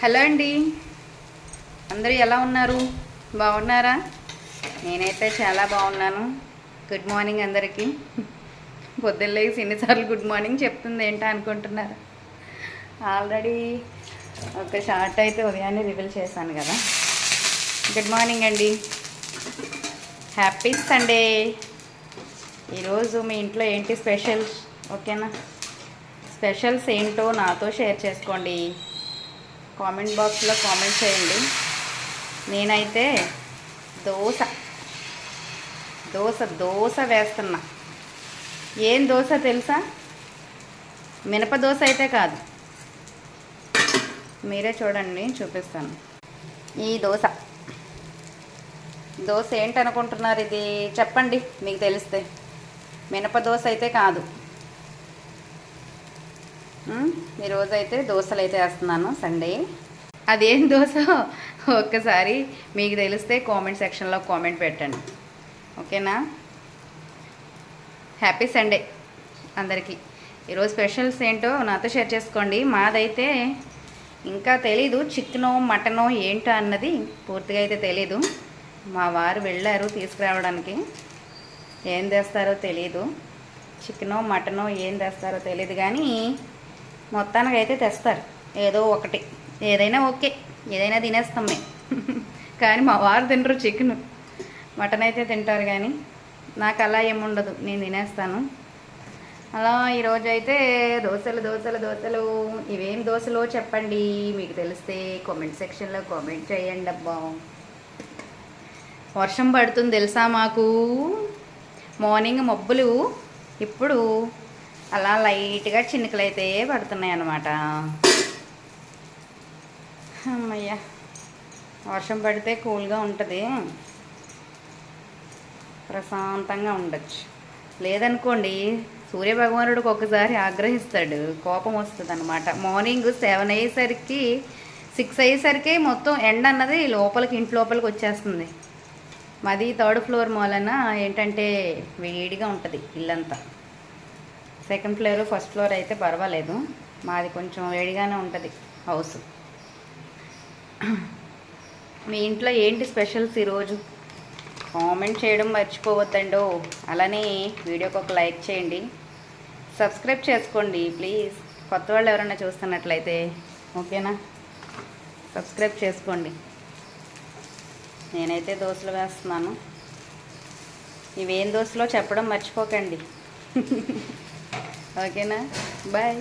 Hello అండి, అందరూ ఎలా ఉన్నారు? బాగున్నారా? నేనైతే చాలా బాగున్నాను. గుడ్ మార్నింగ్ అందరికీ. పొద్దున్నేసి ఎన్నిసార్లు గుడ్ మార్నింగ్ చెప్తుంది ఏంటో అనుకుంటున్నారు. ఆల్రెడీ ఒక షార్ట్ అయితే ఉదయాన్నే రివీల్ చేశాను కదా. గుడ్ మార్నింగ్ అండి, హ్యాపీ సండే. ఈరోజు మీ ఇంట్లో ఏంటి స్పెషల్స్? ఓకేనా, స్పెషల్స్ ఏంటో నాతో షేర్ చేసుకోండి. కామెంట్ బాక్స్లో కామెంట్ చేయండి. నేనైతే దోశ దోశ దోశ వేస్తున్నా. ఏం దోశ తెలుసా? మినప దోశ అయితే కాదు, మీరే చూడండి, చూపిస్తాను. ఈ దోశ దోశ ఏంటనుకుంటున్నారు? ఇది చెప్పండి మీకు తెలిస్తే. మినప దోశ అయితే కాదు. ఈరోజైతే దోశలు అయితే వేస్తున్నాను, సండే. అదేం దోశ ఒక్కసారి మీకు తెలిస్తే కామెంట్ సెక్షన్లో కామెంట్ పెట్టండి, ఓకేనా? హ్యాపీ సండే అందరికీ. ఈరోజు స్పెషల్స్ ఏంటో నాతో షేర్ చేసుకోండి. మాదైతే ఇంకా తెలీదు, చికెనో మటనో ఏంటో అన్నది పూర్తిగా అయితే తెలీదు. మా వారు వెళ్ళారు తీసుకురావడానికి. ఏం తెస్తారో తెలీదు, చికెనో మటనో ఏం తెస్తారో తెలీదు, కానీ మొత్తానికి అయితే తెస్తారు ఏదో ఒకటి. ఏదైనా ఓకే, ఏదైనా తినేస్తాం మేము. కానీ మా వారు తినరు చికెన్, మటన్ అయితే తింటారు, కానీ నాకు అలా ఏముండదు, నేను తినేస్తాను. అలా ఈరోజు అయితే దోశలు దోశలు దోశలు. ఇవేం దోశలో చెప్పండి, మీకు తెలిస్తే కామెంట్ సెక్షన్లో కామెంట్ చేయండి. అబ్బా, వర్షం పడుతుంది తెలుసా మాకు. మార్నింగ్ మబ్బులు, ఇప్పుడు అలా లైట్గా చినుకులు అయితే పడుతున్నాయి అన్నమాట. అమ్మయ్య, వర్షం పడితే కూల్గా ఉంటుంది, ప్రశాంతంగా ఉండొచ్చు. లేదనుకోండి సూర్యభగవానుడికి ఒకసారి ఆగ్రహిస్తాడు, కోపం వస్తుంది అనమాట. మార్నింగ్ 7 అయ్యేసరికి 6 అయ్యేసరికి మొత్తం ఎండ అన్నది లోపలికి, ఇంటి లోపలికి వచ్చేస్తుంది. మాది 3rd ఫ్లోర్ మూలన ఏంటంటే వేడిగా ఉంటుంది ఇల్లంతా. 2nd ఫ్లోర్ 1st ఫ్లోర్ అయితే పర్వాలేదు, మాది కొంచెం వేడిగానే ఉంటుంది హౌస్. మీ ఇంట్లో ఏంటి స్పెషల్స్ ఈరోజు? కామెంట్ చేయడం మర్చిపోవద్దండో. అలానే వీడియోకి ఒక లైక్ చేయండి, సబ్స్క్రైబ్ చేసుకోండి ప్లీజ్. కొత్త వాళ్ళు ఎవరైనా చూస్తున్నట్లయితే ఓకేనా, సబ్స్క్రైబ్ చేసుకోండి. నేనైతే దోశలు వేస్తున్నాను. ఇవేం దోశలో చెప్పడం మర్చిపోకండి. ఓకేనా, బాయ్.